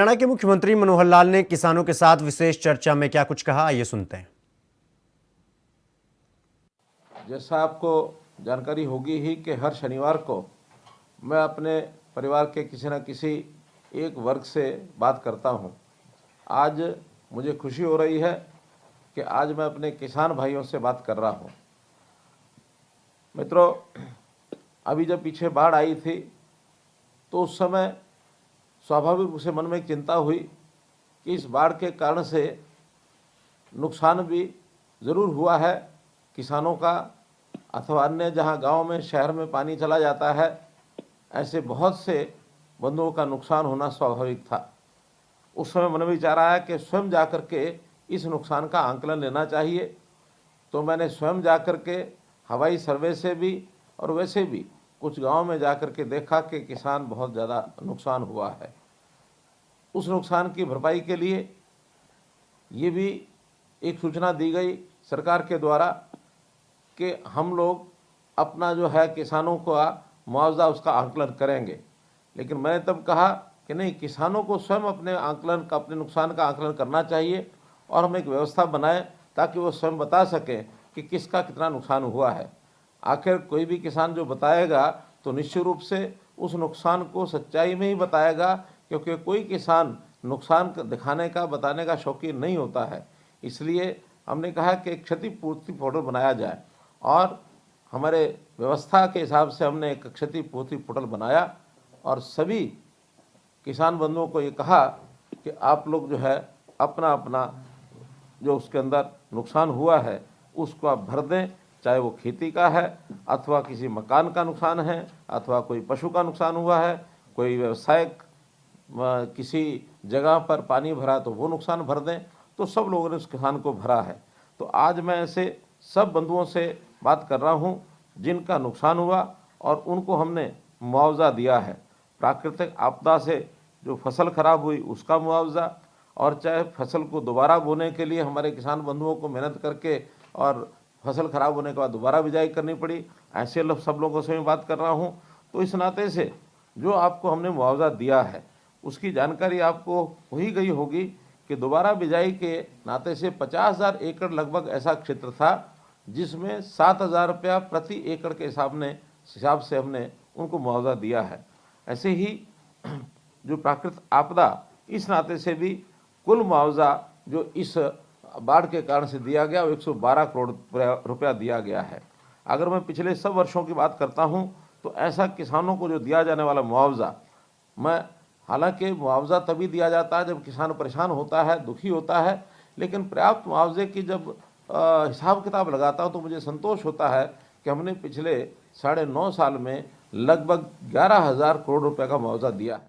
हरियाणा के मुख्यमंत्री मनोहर लाल ने किसानों के साथ विशेष चर्चा में क्या कुछ कहा, आइए सुनते हैं। जैसा आपको जानकारी होगी ही कि हर शनिवार को मैं अपने परिवार के किसी न किसी एक वर्ग से बात करता हूं। आज मुझे खुशी हो रही है कि आज मैं अपने किसान भाइयों से बात कर रहा हूं। मित्रों, अभी जब पीछे बाढ़ आई थी तो उस समय स्वाभाविक रूप से मन में एक चिंता हुई कि इस बाढ़ के कारण से नुकसान भी ज़रूर हुआ है किसानों का, अथवा अन्य जहां गांव में शहर में पानी चला जाता है ऐसे बहुत से बंधुओं का नुकसान होना स्वाभाविक था। उस समय मन में विचार आया कि स्वयं जाकर के इस नुकसान का आंकलन लेना चाहिए। तो मैंने स्वयं जाकर के हवाई सर्वे से भी और वैसे भी कुछ गांव में जाकर के देखा कि किसान बहुत ज़्यादा नुकसान हुआ है। उस नुकसान की भरपाई के लिए ये भी एक सूचना दी गई सरकार के द्वारा कि हम लोग अपना जो है किसानों का मुआवजा उसका आंकलन करेंगे। लेकिन मैंने तब कहा कि नहीं, किसानों को स्वयं अपने नुकसान का आंकलन करना चाहिए और हम एक व्यवस्था बनाएं ताकि वो स्वयं बता सकें कि किसका कितना नुकसान हुआ है। आखिर कोई भी किसान जो बताएगा तो निश्चित रूप से उस नुकसान को सच्चाई में ही बताएगा, क्योंकि कोई किसान नुकसान दिखाने का बताने का शौकीन नहीं होता है। इसलिए हमने कहा कि एक क्षतिपूर्ति पोर्टल बनाया जाए और हमारे व्यवस्था के हिसाब से हमने एक क्षतिपूर्ति पोर्टल बनाया और सभी किसान बंधुओं को ये कहा कि आप लोग जो है अपना अपना जो उसके अंदर नुकसान हुआ है उसको आप भर दें, चाहे वो खेती का है अथवा किसी मकान का नुकसान है अथवा कोई पशु का नुकसान हुआ है, कोई व्यवसायिक किसी जगह पर पानी भरा तो वो नुकसान भर दें। तो सब लोगों ने उस किसान को भरा है। तो आज मैं ऐसे सब बंधुओं से बात कर रहा हूं जिनका नुकसान हुआ और उनको हमने मुआवजा दिया है। प्राकृतिक आपदा से जो फसल खराब हुई उसका मुआवजा, और चाहे फसल को दोबारा बोने के लिए हमारे किसान बंधुओं को मेहनत करके और फसल खराब होने के बाद दोबारा बिजाई करनी पड़ी, ऐसे सब लोगों से मैं बात कर रहा हूं। तो इस नाते से जो आपको हमने मुआवजा दिया है उसकी जानकारी आपको हो ही गई होगी कि दोबारा बिजाई के नाते से 50,000 एकड़ लगभग ऐसा क्षेत्र था जिसमें 7,000 रुपया प्रति एकड़ के हिसाब से हमने उनको मुआवजा दिया है। ऐसे ही जो प्राकृतिक आपदा, इस नाते से भी कुल मुआवजा जो इस बाढ़ के कारण से दिया गया वो 112 करोड़ रुपया दिया गया है। अगर मैं पिछले सब वर्षों की बात करता हूं तो ऐसा किसानों को जो दिया जाने वाला मुआवजा, हालांकि मुआवजा तभी दिया जाता है जब किसान परेशान होता है, दुखी होता है, लेकिन पर्याप्त मुआवजे की जब हिसाब किताब लगाता हूं तो मुझे संतोष होता है कि हमने पिछले 9.5 साल में लगभग 11,000 करोड़ रुपए का मुआवजा दिया है।